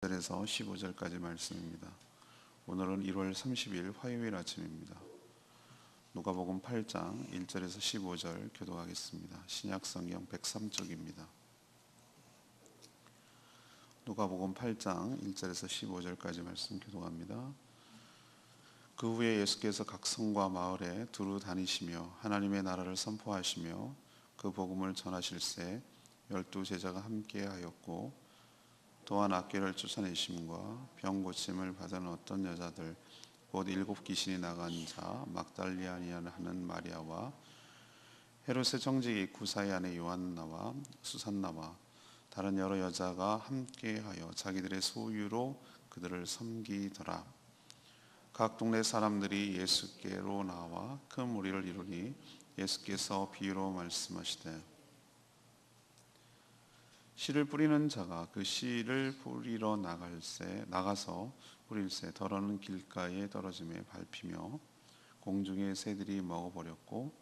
1절에서 15절까지 말씀입니다. 오늘은 1월 30일 화요일 아침입니다. 누가복음 8장 1절에서 15절 교독하겠습니다. 신약성경 103쪽입니다. 누가복음 8장 1절에서 15절까지 말씀 교독합니다. 그 후에 예수께서 각 성과 마을에 두루 다니시며 하나님의 나라를 선포하시며 그 복음을 전하실새 12 제자가 함께하였고 또한 악귀를 쫓아내심과 병 고침을 받은 어떤 여자들 곧 7 귀신이 나간 자 막달리아니라 하는 마리아와 헤롯의 정직이 구사의 아내 요한나와 수산나와 다른 여러 여자가 함께하여 자기들의 소유로 그들을 섬기더라. 각 동네 사람들이 예수께로 나와 큰 무리를 이루니 예수께서 비유로 말씀하시되 씨를 뿌리는 자가 그 씨를 뿌리러 나가서 뿌릴새 더러는 길가에 떨어짐에 밟히며 공중의 새들이 먹어버렸고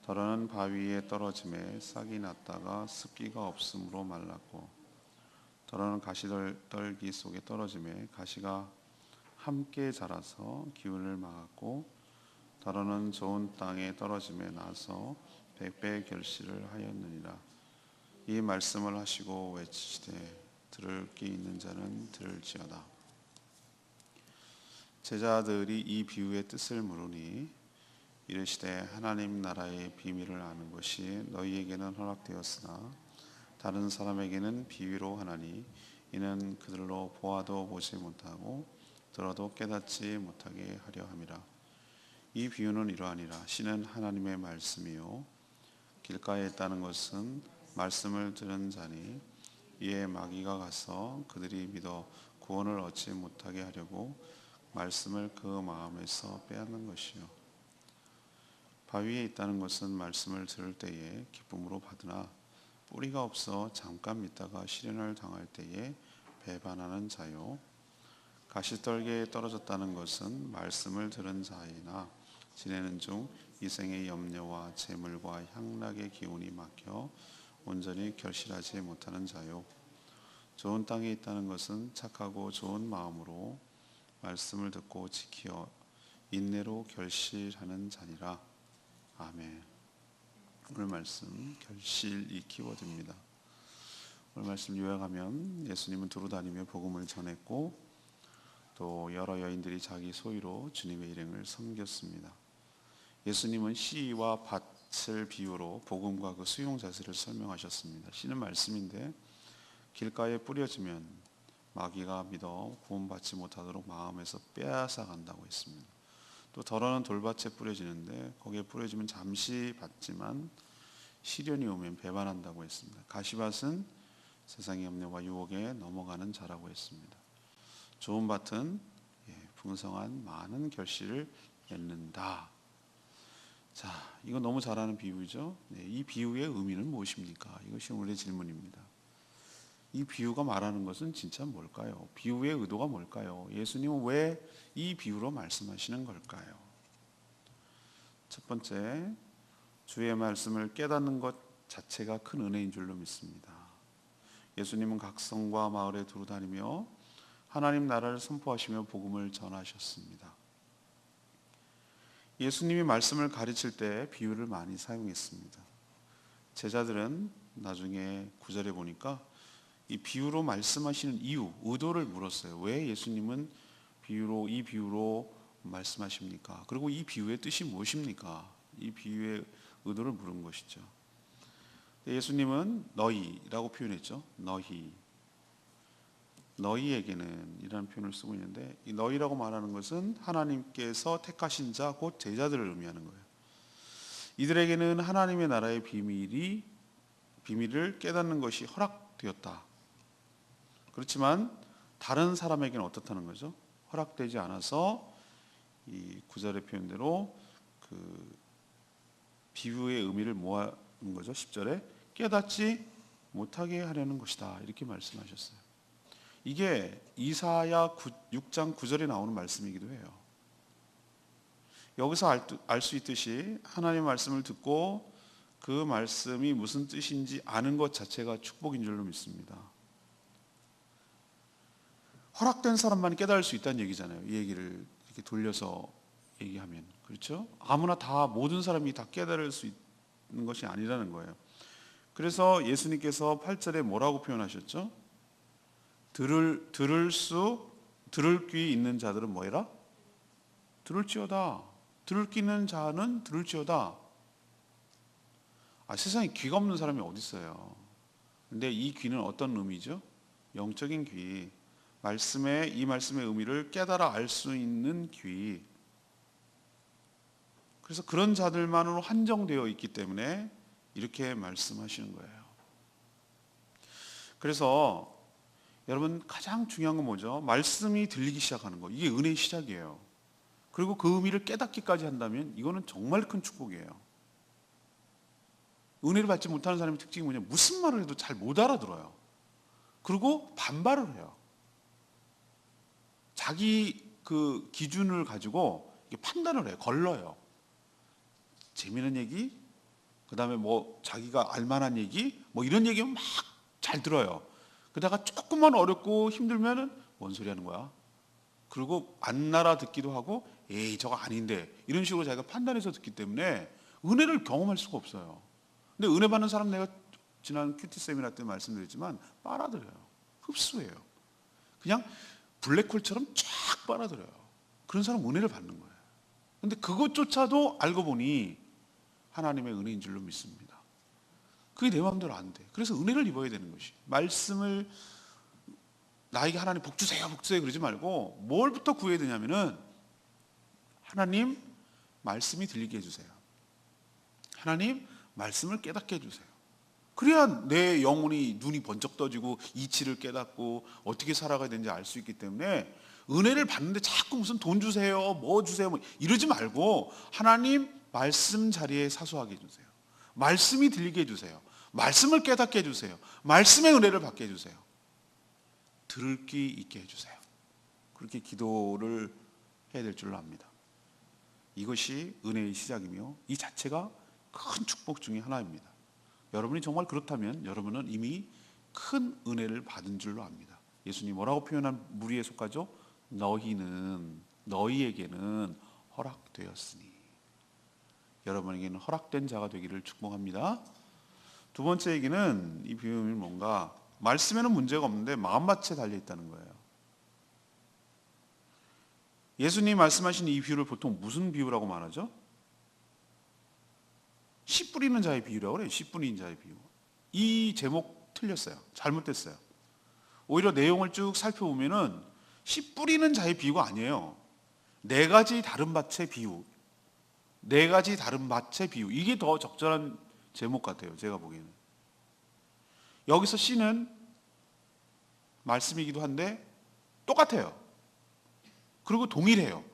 더러는 바위에 떨어짐에 싹이 났다가 습기가 없으므로 말랐고 더러는 가시떨기 속에 떨어짐에 가시가 함께 자라서 기운을 막았고 더러는 좋은 땅에 떨어짐에 나서 백배 결실을 하였느니라. 이 말씀을 하시고 외치시되 들을 귀 있는 자는 들을지어다. 제자들이 이 비유의 뜻을 물으니 이르시되 하나님 나라의 비밀을 아는 것이 너희에게는 허락되었으나 다른 사람에게는 비유로 하나니 이는 그들로 보아도 보지 못하고 들어도 깨닫지 못하게 하려 함이라. 이 비유는 이러하니라. 씨는 하나님의 말씀이요 길가에 있다는 것은 말씀을 들은 자니 이에 마귀가 가서 그들이 믿어 구원을 얻지 못하게 하려고 말씀을 그 마음에서 빼앗는 것이요 바위에 있다는 것은 말씀을 들을 때에 기쁨으로 받으나 뿌리가 없어 잠깐 믿다가 시련을 당할 때에 배반하는 자요 가시떨기에 떨어졌다는 것은 말씀을 들은 자이나 지내는 중 이생의 염려와 재물과 향락의 기운이 막혀 온전히 결실하지 못하는 자요 좋은 땅에 있다는 것은 착하고 좋은 마음으로 말씀을 듣고 지키어 인내로 결실하는 자니라. 아멘. 오늘 말씀 결실이 키워드입니다. 오늘 말씀 요약하면 예수님은 두루 다니며 복음을 전했고 또 여러 여인들이 자기 소유로 주님의 일행을 섬겼습니다. 예수님은 씨와 밭을 비유로 복음과 그 수용 자세를 설명하셨습니다. 씨는 말씀인데 길가에 뿌려지면 마귀가 믿어 구원받지 못하도록 마음에서 빼앗아 간다고 했습니다. 또 더러는 돌밭에 뿌려지는데 거기에 뿌려지면 잠시 받지만 시련이 오면 배반한다고 했습니다. 가시밭은 세상의 염려와 유혹에 넘어가는 자라고 했습니다. 좋은 밭은 풍성한 많은 결실을 맺는다. 자, 이거 너무 잘 아는 비유죠. 이 비유의 의미는 무엇입니까? 이것이 오늘의 질문입니다. 이 비유가 말하는 것은 진짜 뭘까요? 비유의 의도가 뭘까요? 예수님은 왜 이 비유로 말씀하시는 걸까요? 첫 번째, 주의 말씀을 깨닫는 것 자체가 큰 은혜인 줄로 믿습니다. 예수님은 각 성과 마을에 두루 다니며 하나님 나라를 선포하시며 복음을 전하셨습니다. 예수님이 말씀을 가르칠 때 비유를 많이 사용했습니다. 제자들은 나중에 9절에 보니까 이 비유로 말씀하시는 이유, 의도를 물었어요. 왜 예수님은 이 비유로 말씀하십니까? 그리고 이 비유의 뜻이 무엇입니까? 이 비유의 의도를 물은 것이죠. 예수님은 너희라고 표현했죠. 너희에게는 이라는 표현을 쓰고 있는데 이 너희라고 말하는 것은 하나님께서 택하신 자 곧 제자들을 의미하는 거예요. 이들에게는 하나님의 나라의 비밀을 깨닫는 것이 허락되었다. 그렇지만 다른 사람에게는 어떻다는 거죠? 허락되지 않아서 이 9절의 표현대로 그 비유의 의미를 모아놓은 거죠. 10절에 깨닫지 못하게 하려는 것이다. 이렇게 말씀하셨어요. 이게 이사야 6장 9절에 나오는 말씀이기도 해요. 여기서 알 수 있듯이 하나님의 말씀을 듣고 그 말씀이 무슨 뜻인지 아는 것 자체가 축복인 줄로 믿습니다. 허락된 사람만 깨달을 수 있다는 얘기잖아요. 이 얘기를 이렇게 돌려서 얘기하면. 그렇죠? 아무나 다 모든 사람이 다 깨달을 수 있는 것이 아니라는 거예요. 그래서 예수님께서 8절에 뭐라고 표현하셨죠? 들을 귀 있는 자들은 뭐해라? 들을지어다. 들을 귀 있는 자는 들을지어다. 세상에 귀가 없는 사람이 어디 있어요? 근데 이 귀는 어떤 의미죠? 영적인 귀. 이 말씀의 의미를 깨달아 알 수 있는 귀. 그래서 그런 자들만으로 한정되어 있기 때문에 이렇게 말씀하시는 거예요. 그래서 여러분 가장 중요한 건 뭐죠? 말씀이 들리기 시작하는 거. 이게 은혜의 시작이에요. 그리고 그 의미를 깨닫기까지 한다면 이거는 정말 큰 축복이에요. 은혜를 받지 못하는 사람의 특징이 뭐냐면 무슨 말을 해도 잘 못 알아들어요. 그리고 반발을 해요. 자기 그 기준을 가지고 판단을 해요. 걸러요. 재미있는 얘기, 그 다음에 뭐 자기가 알만한 얘기, 뭐 이런 얘기면 막 잘 들어요. 그러다가 조금만 어렵고 힘들면은 뭔 소리 하는 거야? 그리고 안 알아듣기도 하고 에이 저거 아닌데 이런 식으로 자기가 판단해서 듣기 때문에 은혜를 경험할 수가 없어요. 근데 은혜 받는 사람 내가 지난 큐티 세미나 때 말씀드렸지만 빨아들여요. 흡수해요. 그냥 블랙홀처럼 쫙 빨아들여요. 그런 사람 은혜를 받는 거예요. 근데 그것조차도 알고 보니 하나님의 은혜인 줄로 믿습니다. 그게 내 마음대로 안 돼. 그래서 은혜를 입어야 되는 것이. 말씀을 나에게 하나님 복 주세요, 복 주세요 그러지 말고 뭘부터 구해야 되냐면은 하나님 말씀이 들리게 해주세요. 하나님 말씀을 깨닫게 해주세요. 그래야 내 영혼이 눈이 번쩍 떠지고 이치를 깨닫고 어떻게 살아가야 되는지 알 수 있기 때문에 은혜를 받는데 자꾸 무슨 돈 주세요, 뭐 주세요 뭐 이러지 말고 하나님 말씀 자리에 사수하게 해주세요. 말씀이 들리게 해주세요. 말씀을 깨닫게 해주세요. 말씀의 은혜를 받게 해주세요. 들을 귀 있게 해주세요. 그렇게 기도를 해야 될 줄로 압니다. 이것이 은혜의 시작이며 이 자체가 큰 축복 중에 하나입니다. 여러분이 정말 그렇다면 여러분은 이미 큰 은혜를 받은 줄로 압니다. 예수님 뭐라고 표현한 무리에 속하죠? 너희에게는 허락되었으니. 여러분에게는 허락된 자가 되기를 축복합니다. 두 번째 얘기는 이 비유는 뭔가 말씀에는 문제가 없는데 마음밭에 달려있다는 거예요. 예수님 말씀하신 이 비유를 보통 무슨 비유라고 말하죠? 씨 뿌리는 자의 비유라고 그래요. 씨 뿌리는 자의 비유. 이 제목 틀렸어요. 잘못됐어요. 오히려 내용을 쭉 살펴보면은 씨 뿌리는 자의 비유가 아니에요. 네 가지 다른 밭의 비유. 네 가지 다른 밭의 비유. 이게 더 적절한 제목 같아요. 제가 보기에는. 여기서 씨는 말씀이기도 한데 똑같아요. 그리고 동일해요.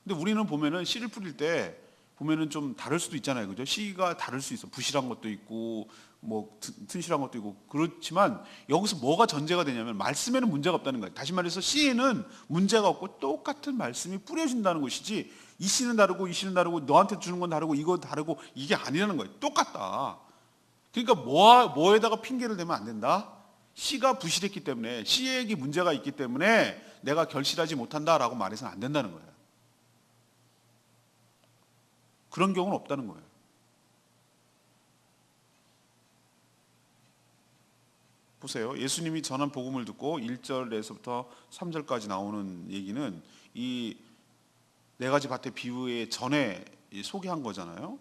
근데 우리는 보면은 씨를 뿌릴 때 보면은 좀 다를 수도 있잖아요. 그죠? 씨가 다를 수 있어. 부실한 것도 있고 뭐 튼실한 것도 있고 그렇지만 여기서 뭐가 전제가 되냐면 말씀에는 문제가 없다는 거예요. 다시 말해서 씨에는 문제가 없고 똑같은 말씀이 뿌려진다는 것이지 이 씨는 다르고 이 씨는 다르고 너한테 주는 건 다르고 이거 다르고 이게 아니라는 거예요. 똑같다. 그러니까 뭐에다가 핑계를 대면 안 된다. 씨가 부실했기 때문에 씨에게 문제가 있기 때문에 내가 결실하지 못한다라고 말해서는 안 된다는 거예요. 그런 경우는 없다는 거예요. 보세요. 예수님이 전한 복음을 듣고 1절에서부터 3절까지 나오는 얘기는 이 네 가지 밭의 비유의 전에 소개한 거잖아요.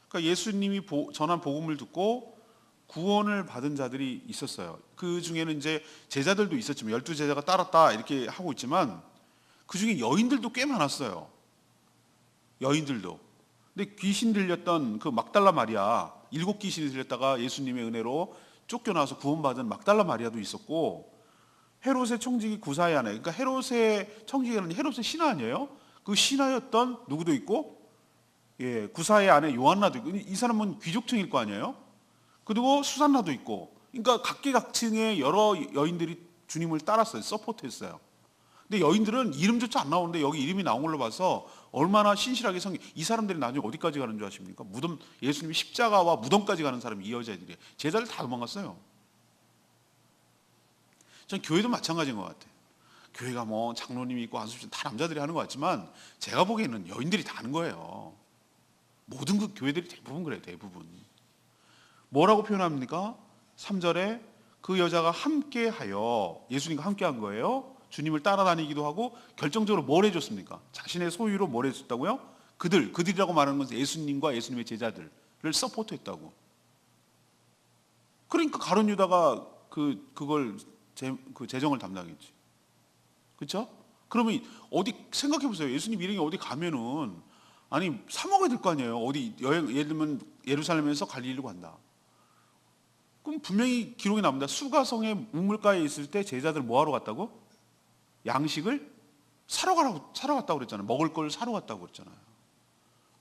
그러니까 예수님이 전한 복음을 듣고 구원을 받은 자들이 있었어요. 그 중에는 이제 제자들도 있었지만 12제자가 따랐다 이렇게 하고 있지만 그 중에 여인들도 꽤 많았어요. 여인들도. 근데 귀신 들렸던 그 막달라 마리아 7귀신이 들렸다가 예수님의 은혜로 쫓겨나서 구원받은 막달라 마리아도 있었고 헤롯의 청지기 구사의 아내 그러니까 헤롯의 청지기는 헤롯의 신하 아니에요? 그 신하였던 누구도 있고 구사의 아내 요한나도 있고 이 사람은 귀족층일 거 아니에요? 그리고 수산나도 있고 그러니까 각계각층의 여러 여인들이 주님을 따랐어요. 서포트했어요. 근데 여인들은 이름조차 안 나오는데 여기 이름이 나온 걸로 봐서 얼마나 신실하게 이 사람들이 나중에 어디까지 가는 줄 아십니까? 무덤 예수님이 십자가와 무덤까지 가는 사람이 이 여자들이에요. 제자를 다 도망갔어요. 전 교회도 마찬가지인 것 같아요. 교회가 뭐 장로님이 있고 안수님 다 남자들이 하는 것 같지만 제가 보기에는 여인들이 다 하는 거예요. 모든 그 교회들이 대부분 그래요. 대부분. 뭐라고 표현합니까? 3절에 그 여자가 함께하여 예수님과 함께한 거예요. 주님을 따라다니기도 하고 결정적으로 뭘 해줬습니까? 자신의 소유로 뭘 해줬다고요? 그들이라고 말하는 것은 예수님과 예수님의 제자들을 서포트했다고. 그러니까 가룟 유다가 그걸 재정을 담당했지. 그렇죠? 그러면 어디 생각해 보세요. 예수님 일행이 어디 가면은 아니 사 먹어야 될 거 아니에요. 어디 여행 예를 들면 예루살렘에서 갈릴리로 간다. 그럼 분명히 기록이 나옵니다. 수가성의 우물가에 있을 때 제자들 뭐 하러 갔다고? 양식을 사러 갔다고 그랬잖아요. 먹을 걸 사러 갔다고 그랬잖아요.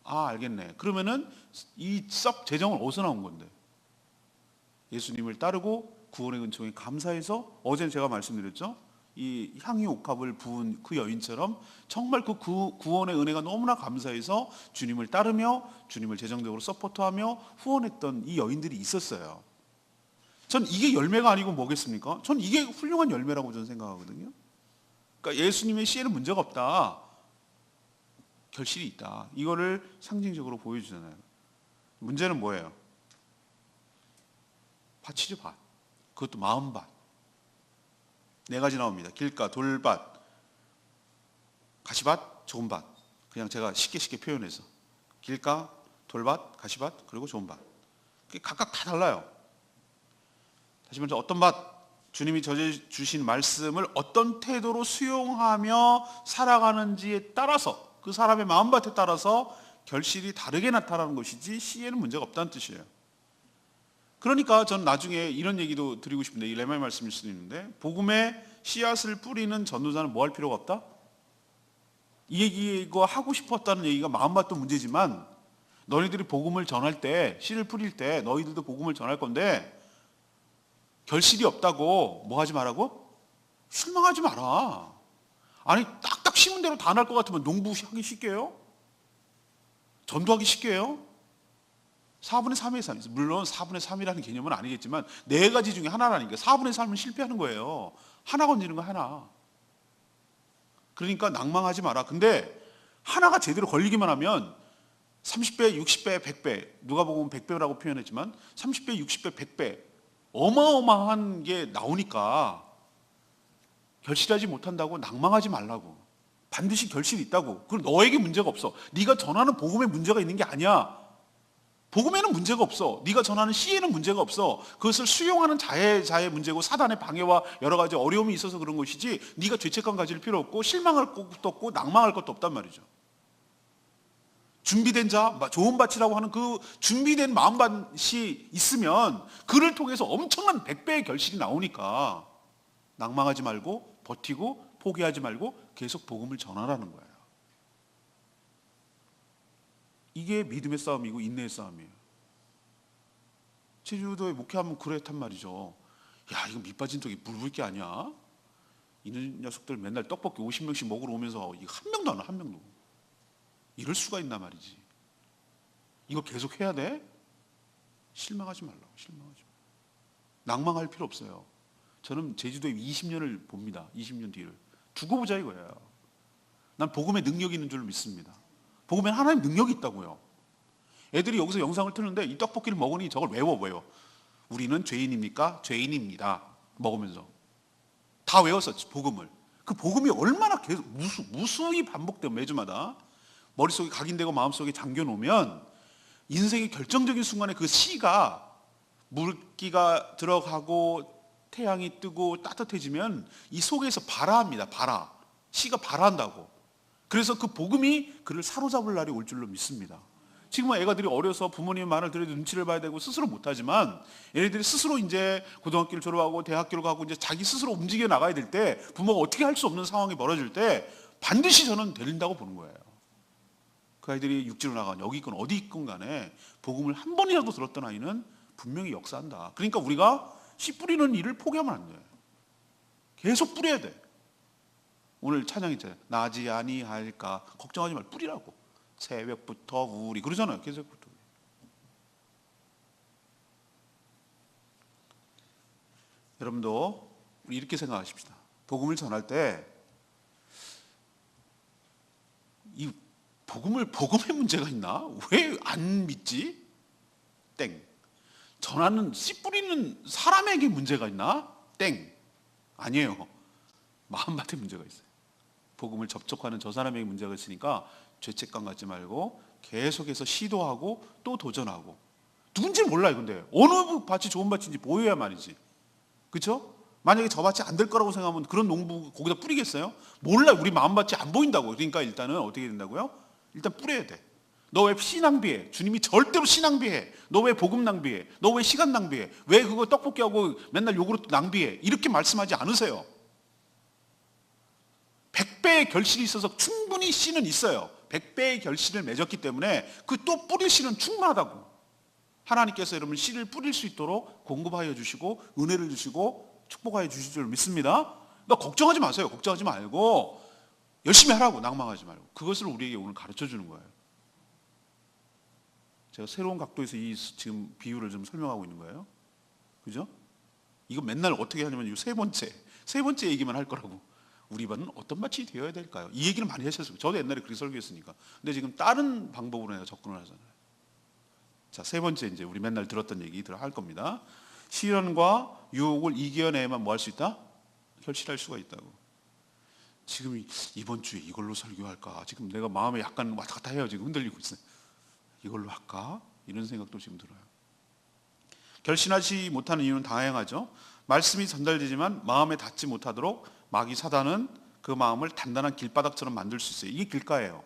아, 알겠네. 그러면은 이 썩 재정은 어디서 나온 건데? 예수님을 따르고 구원의 은총에 감사해서 어제는 제가 말씀드렸죠. 이 향유 옥합을 부은 그 여인처럼 정말 그 구원의 은혜가 너무나 감사해서 주님을 따르며 주님을 재정적으로 서포트하며 후원했던 이 여인들이 있었어요. 전 이게 열매가 아니고 뭐겠습니까? 전 이게 훌륭한 열매라고 저는 생각하거든요. 그러니까 예수님의 시에는 문제가 없다. 결실이 있다. 이거를 상징적으로 보여주잖아요. 문제는 뭐예요? 밭이죠, 밭. 그것도 마음밭. 네 가지 나옵니다. 길가, 돌밭, 가시밭, 좋은 밭. 그냥 제가 쉽게 표현해서 길가, 돌밭, 가시밭, 그리고 좋은 밭. 각각 다 달라요. 다시 말해서 어떤 밭, 주님이 주신 말씀을 어떤 태도로 수용하며 살아가는지에 따라서 그 사람의 마음밭에 따라서 결실이 다르게 나타나는 것이지 시에는 문제가 없다는 뜻이에요. 그러니까 전 나중에 이런 얘기도 드리고 싶은데 이 레마의 말씀일 수도 있는데 복음의 씨앗을 뿌리는 전도자는 뭐 할 필요가 없다? 이 얘기가 하고 싶었다는 얘기가 마음밭도 문제지만 너희들이 복음을 전할 때 씨를 뿌릴 때 너희들도 복음을 전할 건데 결실이 없다고 뭐 하지 말라고? 실망하지 마라. 아니 딱딱 심은 대로 다 날 것 같으면 농부하기 쉽게요? 전도하기 쉽게요? 4분의 3의 삶. 물론 4분의 3이라는 개념은 아니겠지만 네 가지 중에 하나라니까 4분의 3은 실패하는 거예요. 하나 건지는 거 하나. 그러니까 낭망하지 마라. 근데 하나가 제대로 걸리기만 하면 30배, 60배, 100배 누가 보면 100배라고 표현했지만 30배, 60배, 100배 어마어마한 게 나오니까 결실하지 못한다고 낭망하지 말라고. 반드시 결실이 있다고. 그럼 너에게 문제가 없어. 네가 전하는 복음에 문제가 있는 게 아니야. 복음에는 문제가 없어. 네가 전하는 시에는 문제가 없어. 그것을 수용하는 자의 문제고 사단의 방해와 여러 가지 어려움이 있어서 그런 것이지 네가 죄책감 가질 필요 없고 실망할 것도 없고 낭망할 것도 없단 말이죠. 준비된 자, 좋은 밭이라고 하는 그 준비된 마음밭이 있으면 그를 통해서 엄청난 100배의 결실이 나오니까 낭망하지 말고 버티고 포기하지 말고 계속 복음을 전하라는 거예요. 이게 믿음의 싸움이고 인내의 싸움이에요. 제주도에 목회하면 그랬단 말이죠. 야, 이거 밑빠진 쪽이 물 붓기 아니야? 이런 녀석들 맨날 떡볶이 50명씩 먹으러 오면서 이거 한 명도 안 와, 한 명도. 이럴 수가 있나 말이지. 이거 계속 해야 돼? 실망하지 말라고, 실망하지 말라고. 낭망할 필요 없어요. 저는 제주도에 20년을 봅니다. 20년 뒤를. 두고 보자 이거예요. 난 복음의 능력이 있는 줄 믿습니다. 복음엔 하나님 능력이 있다고요. 애들이 여기서 영상을 트는데 이 떡볶이를 먹으니 저걸 외워. 우리는 죄인입니까? 죄인입니다. 먹으면서. 다 외웠었지, 복음을. 그 복음이 얼마나 계속 무수히 반복되고 매주마다 머릿속에 각인되고 마음속에 잠겨놓으면 인생의 결정적인 순간에 그 씨가 물기가 들어가고 태양이 뜨고 따뜻해지면 이 속에서 발화합니다. 발화. 씨가 발화한다고. 그래서 그 복음이 그를 사로잡을 날이 올 줄로 믿습니다. 지금은 애가들이 어려서 부모님의 말을 들어도 눈치를 봐야 되고 스스로 못하지만 얘네들이 스스로 이제 고등학교를 졸업하고 대학교를 가고 이제 자기 스스로 움직여 나가야 될 때 부모가 어떻게 할 수 없는 상황이 벌어질 때 반드시 저는 된다고 보는 거예요. 그 아이들이 육지로 나가건 여기 있건 어디 있건 간에 복음을 한 번이라도 들었던 아이는 분명히 역사한다. 그러니까 우리가 씨 뿌리는 일을 포기하면 안 돼요. 계속 뿌려야 돼. 오늘 찬양 있잖아요. 나지 아니할까 걱정하지 말고 뿌리라고. 새벽부터 우리 그러잖아요. 계속부터. 여러분도 우리 이렇게 생각하십시다. 복음을 전할 때 이 복음의 문제가 있나? 왜 안 믿지? 땡. 전하는 씨 뿌리는 사람에게 문제가 있나? 땡. 아니에요. 마음밭에 문제가 있어요. 복음을 접촉하는 저 사람에게 문제가 있으니까 죄책감 갖지 말고 계속해서 시도하고 또 도전하고. 누군지 몰라요. 근데 어느 밭이 좋은 밭인지 보여야 말이지. 그렇죠? 만약에 저 밭이 안 될 거라고 생각하면 그런 농부 거기다 뿌리겠어요? 몰라요. 우리 마음밭이 안 보인다고. 그러니까 일단은 어떻게 된다고요? 일단 뿌려야 돼. 너 왜 씨 낭비해? 주님이 절대로 씨 낭비해. 너 왜 복음 낭비해? 너 왜 시간 낭비해? 왜 그거 떡볶이하고 맨날 요구르트 낭비해? 이렇게 말씀하지 않으세요. 100배의 결실이 있어서 충분히 씨는 있어요. 100배의 결실을 맺었기 때문에 그 또 뿌릴 씨는 충분하다고. 하나님께서 여러분 씨를 뿌릴 수 있도록 공급하여 주시고 은혜를 주시고 축복하여 주실 줄 믿습니다. 그러니까 걱정하지 마세요. 걱정하지 말고 열심히 하라고. 낭망하지 말고. 그것을 우리에게 오늘 가르쳐 주는 거예요. 제가 새로운 각도에서 이 지금 비유를 좀 설명하고 있는 거예요. 그죠? 이거 맨날 어떻게 하냐면 이 세 번째 얘기만 할 거라고. 우리 밭은 어떤 밭이 되어야 될까요? 이 얘기를 많이 하셨어요. 저도 옛날에 그렇게 설교했으니까. 근데 지금 다른 방법으로 내가 접근을 하잖아요. 자, 세 번째 이제 우리 맨날 들었던 얘기 할 겁니다. 시련과 유혹을 이겨내야만 뭐 할 수 있다? 결실할 수가 있다고. 지금 이번 주에 이걸로 설교할까? 지금 내가 마음에 약간 왔다 갔다 해요. 지금 흔들리고 있어요. 이걸로 할까? 이런 생각도 지금 들어요. 결신하지 못하는 이유는 다양하죠. 말씀이 전달되지만 마음에 닿지 못하도록 마귀 사단은 그 마음을 단단한 길바닥처럼 만들 수 있어요. 이게 길가예요.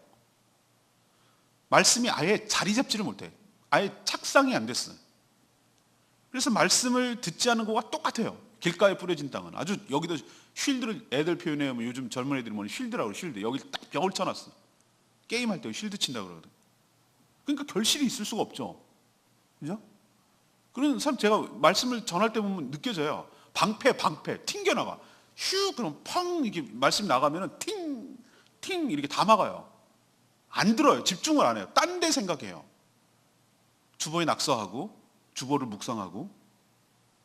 말씀이 아예 자리 잡지를 못해. 아예 착상이 안 됐어요. 그래서 말씀을 듣지 않은 것과 똑같아요. 길가에 뿌려진 땅은. 아주 여기도 쉴드를 애들 표현해요. 요즘 젊은 애들이 뭐니 쉴드라고 쉴드. 여기 딱 벽을 쳐놨어. 게임할 때 쉴드 친다고 그러거든. 그러니까 결실이 있을 수가 없죠. 그죠? 그런 사람 제가 말씀을 전할 때 보면 느껴져요. 방패 튕겨나가. 휴 그럼 펑 이렇게 말씀 나가면은 팅 이렇게 다 막아요. 안 들어요. 집중을 안 해요. 딴 데 생각해요. 주보에 낙서하고 주보를 묵상하고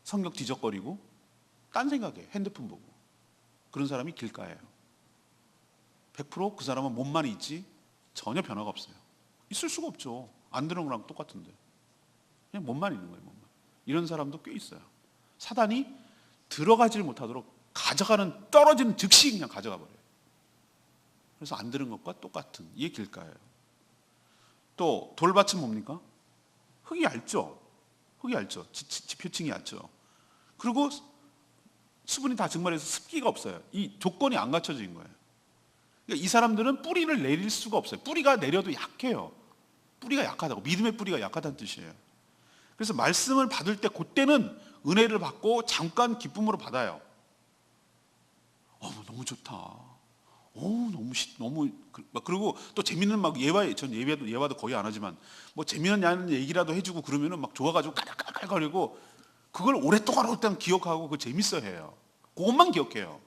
성경 뒤적거리고 딴 생각해. 핸드폰 보고. 그런 사람이 길가예요. 100% 그 사람은 몸만 있지 전혀 변화가 없어요. 있을 수가 없죠. 안 들은 거랑 똑같은데. 그냥 몸만 있는 거예요. 몸만. 이런 사람도 꽤 있어요. 사단이 들어가지를 못하도록 가져가는 떨어지는 즉시 그냥 가져가 버려요. 그래서 안 들은 것과 똑같은 이게 길가예요. 또 돌밭은 뭡니까? 흙이 얇죠. 지표층이 얇죠. 그리고 수분이 다 증발해서 습기가 없어요. 이 조건이 안 갖춰진 거예요. 그러니까 이 사람들은 뿌리를 내릴 수가 없어요. 뿌리가 내려도 약해요. 뿌리가 약하다고. 믿음의 뿌리가 약하다는 뜻이에요. 그래서 말씀을 받을 때 그때는 은혜를 받고 잠깐 기쁨으로 받아요. 너무 좋다. 너무 그리고 또 재밌는 막 전 예화도 거의 안 하지만 뭐 재미난 얘기라도 해주고 그러면은 막 좋아가지고 깔깔깔거리고 그걸 오랫동안 기억하고 그 재밌어 해요. 그것만 기억해요.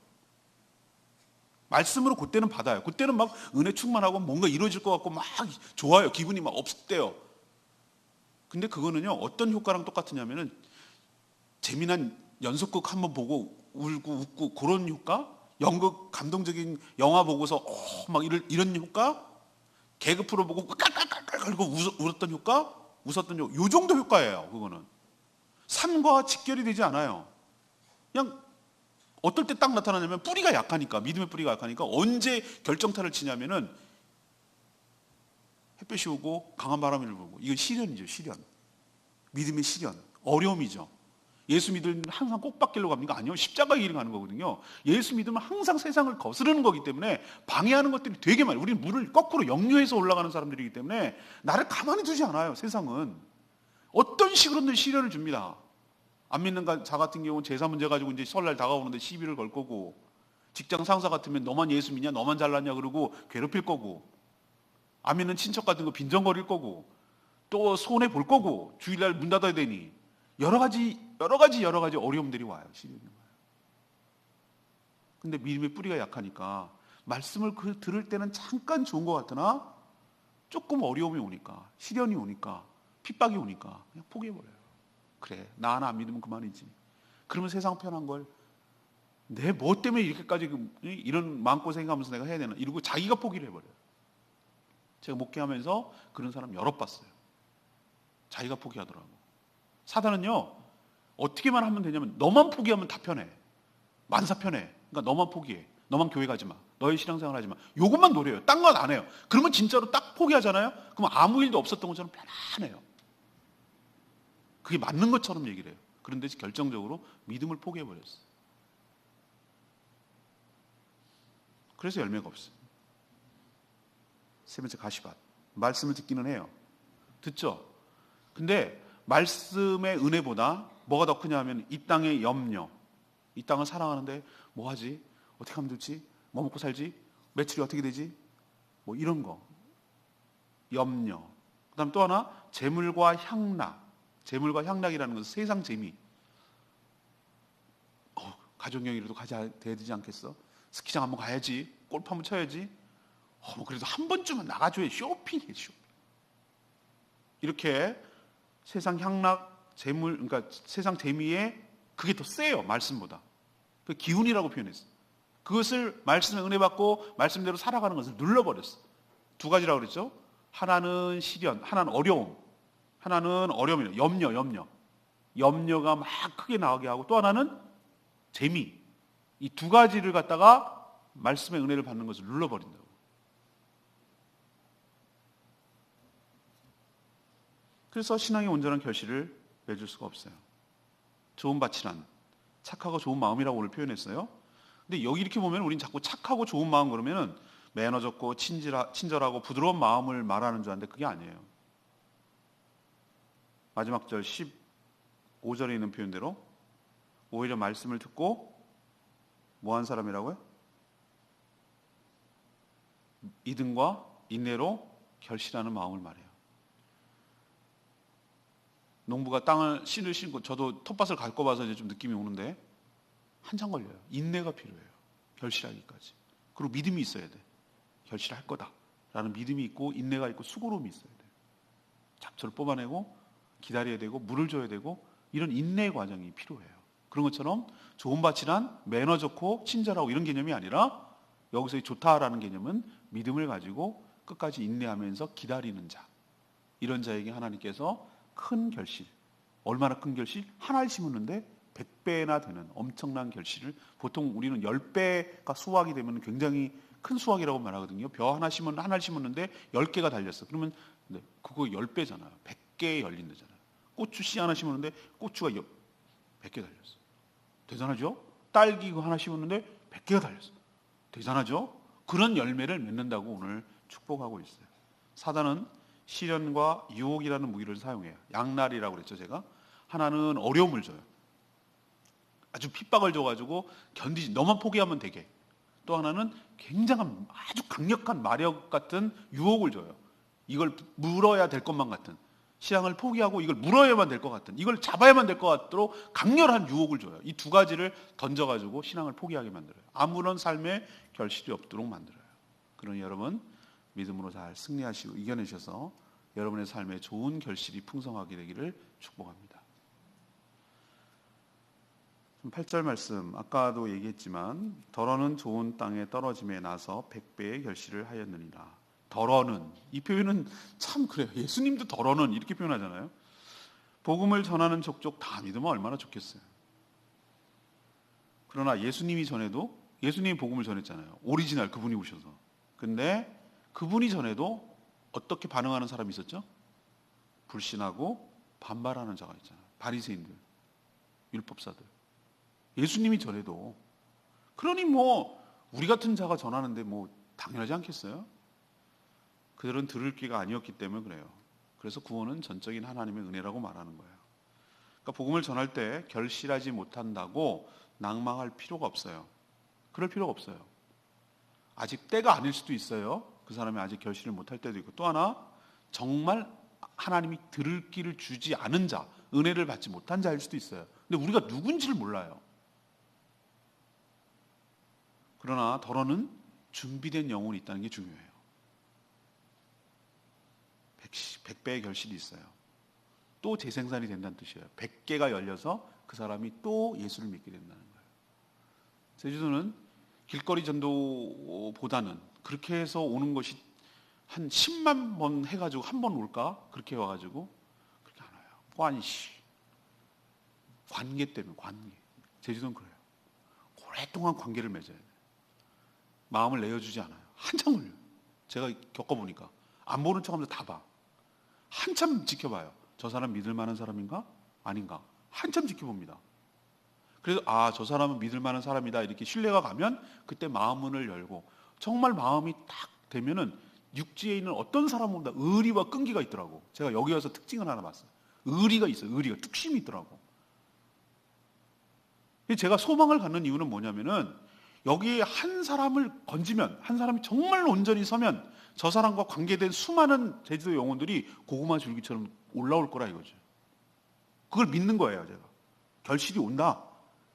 말씀으로 그때는 받아요. 그때는 막 은혜 충만하고 뭔가 이루어질 것 같고 막 좋아요. 기분이 막 업돼요. 근데 그거는요 어떤 효과랑 똑같으냐면은 재미난 연속극 한번 보고 울고 웃고 그런 효과, 연극 감동적인 영화 보고서 막 이런 효과, 개그 프로 보고 깔깔깔깔 울었던 효과, 웃었던 효과, 요 정도 효과예요. 그거는 삶과 직결이 되지 않아요. 그냥 어떨 때 딱 나타나냐면 뿌리가 약하니까, 믿음의 뿌리가 약하니까 언제 결정타를 치냐면은 햇볕이 오고 강한 바람이 불고. 이건 시련이죠. 시련. 믿음의 시련. 어려움이죠. 예수 믿으면 항상 꼭 받기로 갑니까? 아니요. 십자가 길을 가는 거거든요. 예수 믿으면 항상 세상을 거스르는 거기 때문에 방해하는 것들이 되게 많아요. 우리는 물을 거꾸로 역류해서 올라가는 사람들이기 때문에 나를 가만히 두지 않아요. 세상은. 어떤 식으로든 시련을 줍니다. 안 믿는 자 같은 경우는 제사 문제 가지고 이제 설날 다가오는데 시비를 걸 거고, 직장 상사 같으면 너만 예수 믿냐, 너만 잘났냐 그러고 괴롭힐 거고, 안 믿는 친척 같은 거 빈정거릴 거고, 또 손해 볼 거고, 주일날 문 닫아야 되니 여러 가지 어려움들이 와요. 시련이 와요. 근데 믿음의 뿌리가 약하니까 말씀을 들을 때는 잠깐 좋은 것 같으나 조금 어려움이 오니까, 시련이 오니까, 핍박이 오니까 그냥 포기해버려요. 그래, 나 하나 안 믿으면 그만이지. 그러면 세상 편한 걸 내 뭐 때문에 이렇게까지 이런 마음고생하면서 내가 해야 되나 이러고 자기가 포기를 해버려요. 제가 목회하면서 그런 사람 여러 봤어요. 자기가 포기하더라고. 사단은요, 어떻게만 하면 되냐면 너만 포기하면 다 편해. 만사 편해. 그러니까 너만 포기해. 너만 교회 가지 마. 너의 신앙생활 하지 마. 요것만 노려요. 딴 건 안 해요. 그러면 진짜로 딱 포기하잖아요. 그럼 아무 일도 없었던 것처럼 편안해요. 그게 맞는 것처럼 얘기를 해요. 그런데 결정적으로 믿음을 포기해버렸어요. 그래서 열매가 없어요. 세 번째, 가시밭. 말씀을 듣기는 해요. 듣죠? 근데 말씀의 은혜보다 뭐가 더 크냐 하면 이 땅의 염려. 이 땅을 사랑하는데 뭐 하지? 어떻게 하면 좋지? 뭐 먹고 살지? 매출이 어떻게 되지? 뭐 이런 거. 염려. 그 다음 또 하나, 재물과 향락. 재물과 향락이라는 것은 세상 재미. 가족여행이라도 가야 되지 않겠어? 스키장 한번 가야지. 골프 한번 쳐야지. 뭐 그래도 한 번쯤은 나가줘야 쇼핑해. 쇼핑. 이렇게 세상 향락, 재물, 그러니까 세상 재미에 그게 더 세요. 말씀보다. 그 기운이라고 표현했어요. 그것을 말씀의 은혜 받고 말씀대로 살아가는 것을 눌러버렸어요. 두 가지라고 그랬죠. 하나는 시련, 하나는 어려움, 하나는 어려움이에요. 염려. 염려가 막 크게 나오게 하고 또 하나는 재미. 이 두 가지를 갖다가 말씀의 은혜를 받는 것을 눌러버린다고. 그래서 신앙의 온전한 결실을 맺을 수가 없어요. 좋은 밭이란 착하고 좋은 마음이라고 오늘 표현했어요. 근데 여기 이렇게 보면 우린 자꾸 착하고 좋은 마음 그러면은 매너 좋고 친절하고 부드러운 마음을 말하는 줄 아는데 그게 아니에요. 마지막 절 15절에 있는 표현대로 오히려 말씀을 듣고 뭐한 사람이라고요? 믿음과 인내로 결실하는 마음을 말해요. 농부가 땅을 씨를 심고 저도 텃밭을 가꿔봐서 이제 좀 느낌이 오는데 한참 걸려요. 인내가 필요해요. 결실하기까지. 그리고 믿음이 있어야 돼. 결실할 거다라는 믿음이 있고 인내가 있고 수고로움이 있어야 돼. 잡초를 뽑아내고 기다려야 되고 물을 줘야 되고 이런 인내의 과정이 필요해요. 그런 것처럼 좋은 밭이란 매너 좋고 친절하고 이런 개념이 아니라 여기서 좋다라는 개념은 믿음을 가지고 끝까지 인내하면서 기다리는 자. 이런 자에게 하나님께서 큰 결실, 얼마나 큰 결실? 하나를 심었는데 100배나 되는 엄청난 결실을, 보통 우리는 10배가 수확이 되면 굉장히 큰 수확이라고 말하거든요. 벼 하나 심었는데 하나를 심었는데 10개가 달렸어. 그러면 그거 10배잖아요. 100개 열린다잖아요. 고추 씨 하나 심었는데 고추가 100개 달렸어. 대단하죠? 딸기 하나 심었는데 100개가 달렸어. 대단하죠? 그런 열매를 맺는다고 오늘 축복하고 있어요. 사단은 시련과 유혹이라는 무기를 사용해요. 양날이라고 그랬죠, 제가. 하나는 어려움을 줘요. 아주 핍박을 줘가지고 견디지, 너만 포기하면 되게. 또 하나는 굉장한 아주 강력한 마력 같은 유혹을 줘요. 이걸 물어야 될 것만 같은, 신앙을 포기하고 이걸 물어야만 될 것 같은, 이걸 잡아야만 될 것 같도록 강렬한 유혹을 줘요. 이 두 가지를 던져가지고 신앙을 포기하게 만들어요. 아무런 삶에 결실이 없도록 만들어요. 그러니 여러분 믿음으로 잘 승리하시고 이겨내셔서 여러분의 삶에 좋은 결실이 풍성하게 되기를 축복합니다. 8절 말씀, 아까도 얘기했지만 덜어는 좋은 땅에 떨어짐에 나서 100배의 결실을 하였느니라. 덜어는, 이 표현은 참 그래요. 예수님도 덜어는 이렇게 표현하잖아요. 복음을 전하는 족족 다 믿으면 얼마나 좋겠어요. 그러나 예수님이 전에도, 예수님이 복음을 전했잖아요. 오리지널 그분이 오셔서. 근데 그분이 전에도 어떻게 반응하는 사람이 있었죠? 불신하고 반발하는 자가 있잖아요. 바리새인들, 율법사들. 예수님이 전에도. 그러니 뭐 우리 같은 자가 전하는데 뭐 당연하지 않겠어요? 그들은 들을 귀가 아니었기 때문에 그래요. 그래서 구원은 전적인 하나님의 은혜라고 말하는 거예요. 그러니까 복음을 전할 때 결실하지 못한다고 낭망할 필요가 없어요. 그럴 필요가 없어요. 아직 때가 아닐 수도 있어요. 그 사람이 아직 결실을 못할 때도 있고, 또 하나 정말 하나님이 들을 귀를 주지 않은 자, 은혜를 받지 못한 자일 수도 있어요. 근데 우리가 누군지를 몰라요. 그러나 덜어는 준비된 영혼이 있다는 게 중요해요. 100배의 결실이 있어요. 또 재생산이 된다는 뜻이에요. 100개가 열려서 그 사람이 또 예수를 믿게 된다는 거예요. 제주도는 길거리 전도보다는 그렇게 해서 오는 것이 한 10만 번 해가지고 한 번 올까? 그렇게 와가지고 그렇게 안 와요. 관시. 관계 때문에 관계. 제주도는 그래요. 오랫동안 관계를 맺어야 돼요. 마음을 내어주지 않아요. 한참 걸려요. 제가 겪어보니까 안 보는 척하면서 다 봐. 한참 지켜봐요. 저 사람 믿을 만한 사람인가? 아닌가? 한참 지켜봅니다. 그래서 저 사람은 믿을 만한 사람이다 이렇게 신뢰가 가면 그때 마음문을 열고, 정말 마음이 딱 되면은 육지에 있는 어떤 사람보다 의리와 끈기가 있더라고. 제가 여기 와서 특징을 하나 봤어요. 의리가 있어요. 의리가 뚝심이 있더라고. 제가 소망을 갖는 이유는 뭐냐면은 여기에 한 사람을 건지면, 한 사람이 정말 온전히 서면 저 사람과 관계된 수많은 제주도 영혼들이 고구마 줄기처럼 올라올 거라 이거죠. 그걸 믿는 거예요. 제가 결실이 온다.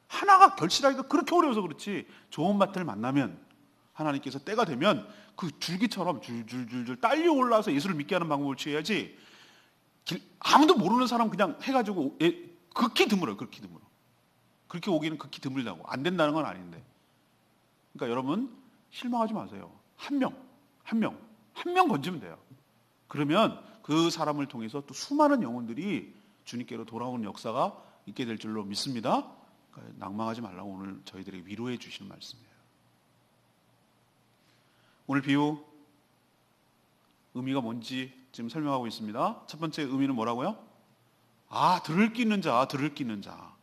하나가 결실하기가 그렇게 어려워서 그렇지, 좋은 밭을 만나면 하나님께서 때가 되면 그 줄기처럼 줄줄줄줄 딸려 올라와서 예수를 믿게 하는 방법을 취해야지, 아무도 모르는 사람 그냥 해가지고 극히 드물어요. 극히 드물어. 그렇게 오기는 극히 드물다고. 안 된다는 건 아닌데. 그러니까 여러분 실망하지 마세요. 한 명 건지면 돼요. 그러면 그 사람을 통해서 또 수많은 영혼들이 주님께로 돌아오는 역사가 있게 될 줄로 믿습니다. 그러니까 낭망하지 말라고 오늘 저희들에게 위로해 주시는 말씀이에요. 오늘 비유 의미가 뭔지 지금 설명하고 있습니다. 첫 번째 의미는 뭐라고요? 들을 끼 있는 자.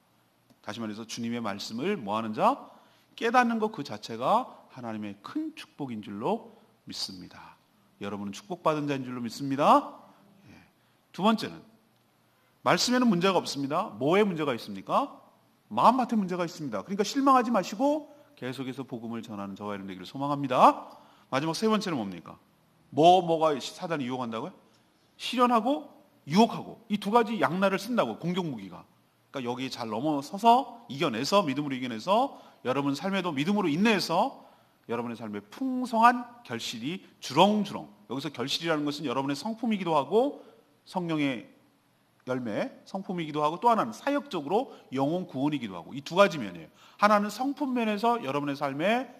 다시 말해서 주님의 말씀을 뭐하는 자? 깨닫는 것 그 자체가 하나님의 큰 축복인 줄로 믿습니다. 여러분은 축복받은 자인 줄로 믿습니다. 두 번째는 말씀에는 문제가 없습니다. 뭐에 문제가 있습니까? 마음밭에 문제가 있습니다. 그러니까 실망하지 마시고 계속해서 복음을 전하는 저와 여러분 되기를 소망합니다. 마지막 세 번째는 뭡니까? 뭐가 사단이 유혹한다고요? 실현하고 유혹하고, 이 두 가지 양날을 쓴다고, 공격무기가. 그러니까 여기 잘 넘어서서 이겨내서, 믿음으로 이겨내서 여러분 삶에도 믿음으로 인내해서 여러분의 삶에 풍성한 결실이 주렁주렁. 여기서 결실이라는 것은 여러분의 성품이기도 하고 성령의 열매, 성품이기도 하고, 또 하나는 사역적으로 영혼 구원이기도 하고, 이 두 가지 면이에요. 하나는 성품 면에서 여러분의 삶에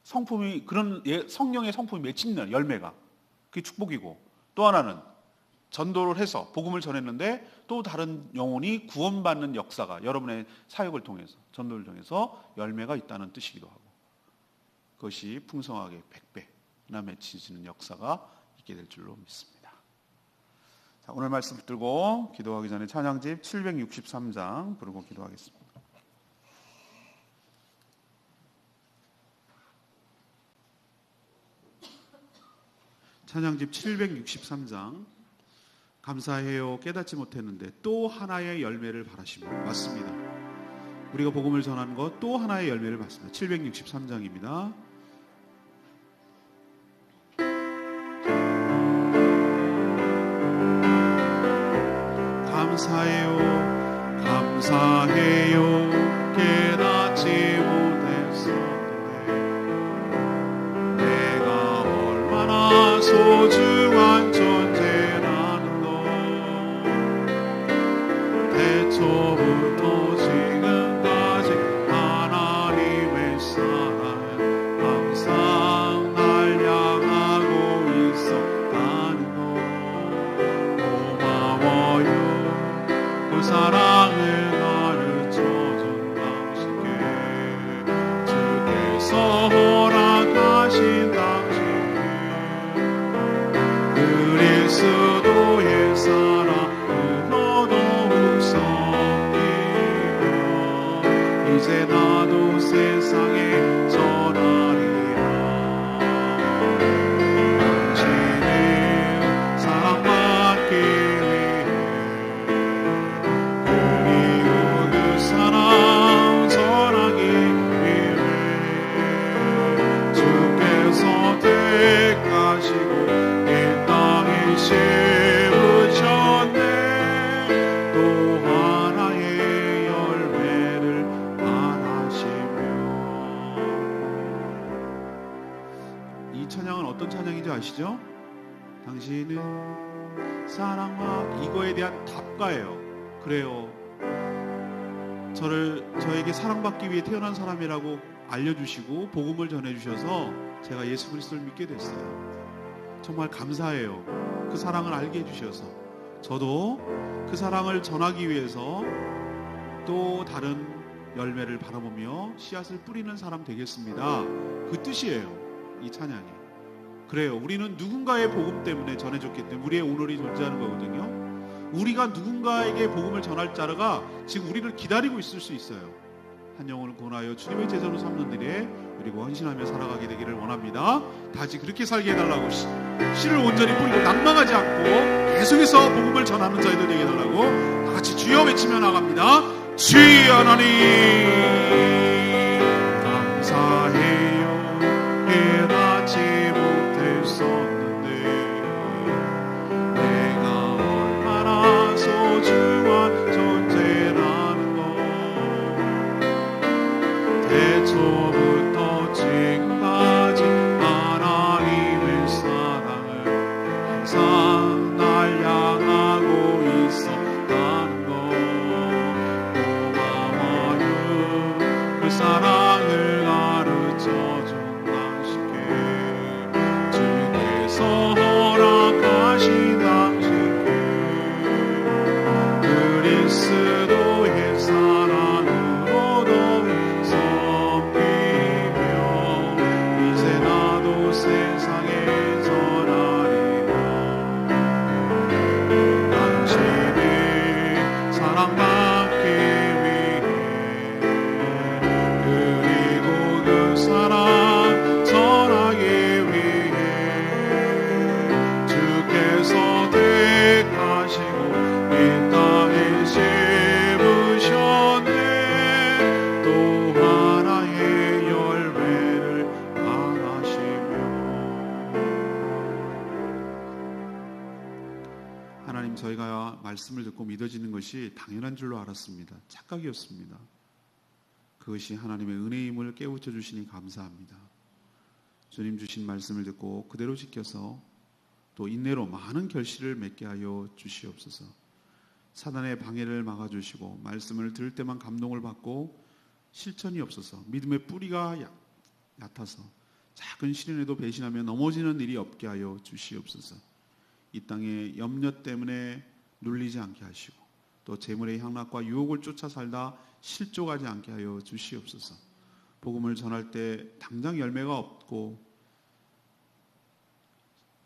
성품이, 그런 성령의 성품이 맺힌 열매가, 그게 축복이고, 또 하나는 전도를 해서 복음을 전했는데 또 다른 영혼이 구원받는 역사가 여러분의 사역을 통해서, 전도를 통해서 열매가 있다는 뜻이기도 하고, 그것이 풍성하게 100배나 맺히는 역사가 있게 될 줄로 믿습니다. 자, 오늘 말씀 붙들고 기도하기 전에 찬양집 763장 부르고 기도하겠습니다. 찬양집 763장. 감사해요. 깨닫지 못했는데 또 하나의 열매를 바라시며. 맞습니다. 우리가 복음을 전하는 것 또 하나의 열매를 받습니다. 763장입니다. 감사해요. 감사해요. 깨닫지 못했었는데 내가 얼마나 소중한 존재라는 것, 대초부터 지금까지 하나님의 사랑은 항상 날 향하고 있었다는 것, 고마워요. 그 사랑을 가르쳐준 당신께, 주께서 허락하신 당신께, 그리스도의 사랑으로 더욱 섞이며 이제 나도 세상에 전하리라. 당신은 사랑받기 위해 그리고 그 사랑 전하기 위해 주께서 택하시고 이 땅에 심으셨네. 또 하나의 열매를 바라시며. 이 찬양은 어떤 찬양인지 아시죠? 당신은 사랑과, 이거에 대한 답가예요. 그래요, 저에게 사랑받기 위해 태어난 사람이라고 알려주시고 복음을 전해주셔서 제가 예수 그리스도를 믿게 됐어요. 정말 감사해요. 그 사랑을 알게 해주셔서 저도 그 사랑을 전하기 위해서 또 다른 열매를 바라보며 씨앗을 뿌리는 사람 되겠습니다. 그 뜻이에요, 이 찬양이. 그래요, 우리는 누군가의 복음 때문에 전해줬기 때문에 우리의 오늘이 존재하는 거거든요. 우리가 누군가에게 복음을 전할 자가 지금 우리를 기다리고 있을 수 있어요. 한 영혼을 구원하여 주님의 제자로 삼는 일에 그리고 헌신하며 살아가게 되기를 원합니다. 다시 그렇게 살게 해달라고, 씨를 온전히 뿌리고 낭망하지 않고 계속해서 복음을 전하는 자들 되게 해달라고 다 같이 주여 외치며 나갑니다. 주여 하나님 감사해요. 깨닫지 못했었는데 내가 얼마나 소중한 존재라는 것, 대초부터 지금까지 하나님의 사랑을 항상 날 향하고 있었다는 것, 고마워요. 그 사랑을 가르쳐준 당신께, 주께서 허락하신 당신께 그리스도의 사랑으로 더 섬기며 이제 나도 세상에 전하리라. 당신의 사랑받기 위해, 그리고 그 사랑 전하기 위해 주께서 택하시고 이 땅에 심으셨네. 또 하나의 열매를 바라시며. 하나님, 저희가 말씀을 듣고 믿어지는 것이 당연한 줄로 알았습니다. 착각이었습니다. 그것이 하나님의 은혜임을 깨우쳐 주시니 감사합니다. 주님 주신 말씀을 듣고 그대로 지켜서 또 인내로 많은 결실을 맺게 하여 주시옵소서. 사단의 방해를 막아주시고 말씀을 들을 때만 감동을 받고 실천이 없어서 믿음의 뿌리가 얕아서 작은 시련에도 배신하며 넘어지는 일이 없게 하여 주시옵소서. 이 땅에 염려 때문에 눌리지 않게 하시고 또 재물의 향락과 유혹을 쫓아 살다 실족하지 않게 하여 주시옵소서. 복음을 전할 때 당장 열매가 없고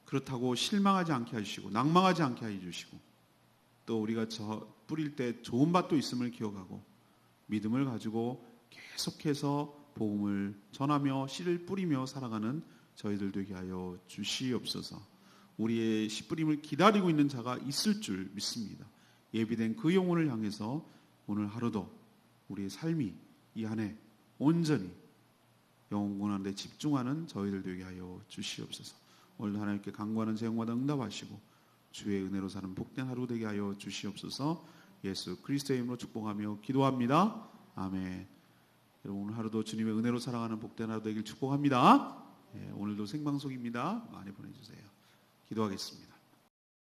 그렇다고 실망하지 않게 하시고 낭망하지 않게 해주시고 또 우리가 뿌릴 때 좋은 밭도 있음을 기억하고 믿음을 가지고 계속해서 복음을 전하며 씨를 뿌리며 살아가는 저희들 되게 하여 주시옵소서. 우리의 씨 뿌림을 기다리고 있는 자가 있을 줄 믿습니다. 예비된 그 영혼을 향해서 오늘 하루도 우리의 삶이 이 안에 온전히 영혼 구원하는 데 집중하는 저희들 되게 하여 주시옵소서. 오늘도 하나님께 간구하는 제목마다 응답하시고 주의 은혜로 사는 복된 하루 되게 하여 주시옵소서. 예수 그리스도의 이름으로 축복하며 기도합니다. 아멘. 여러분, 오늘 하루도 주님의 은혜로 살아가는 복된 하루 되길 축복합니다. 오늘도 생방송입니다. 많이 보내주세요. 기도하겠습니다.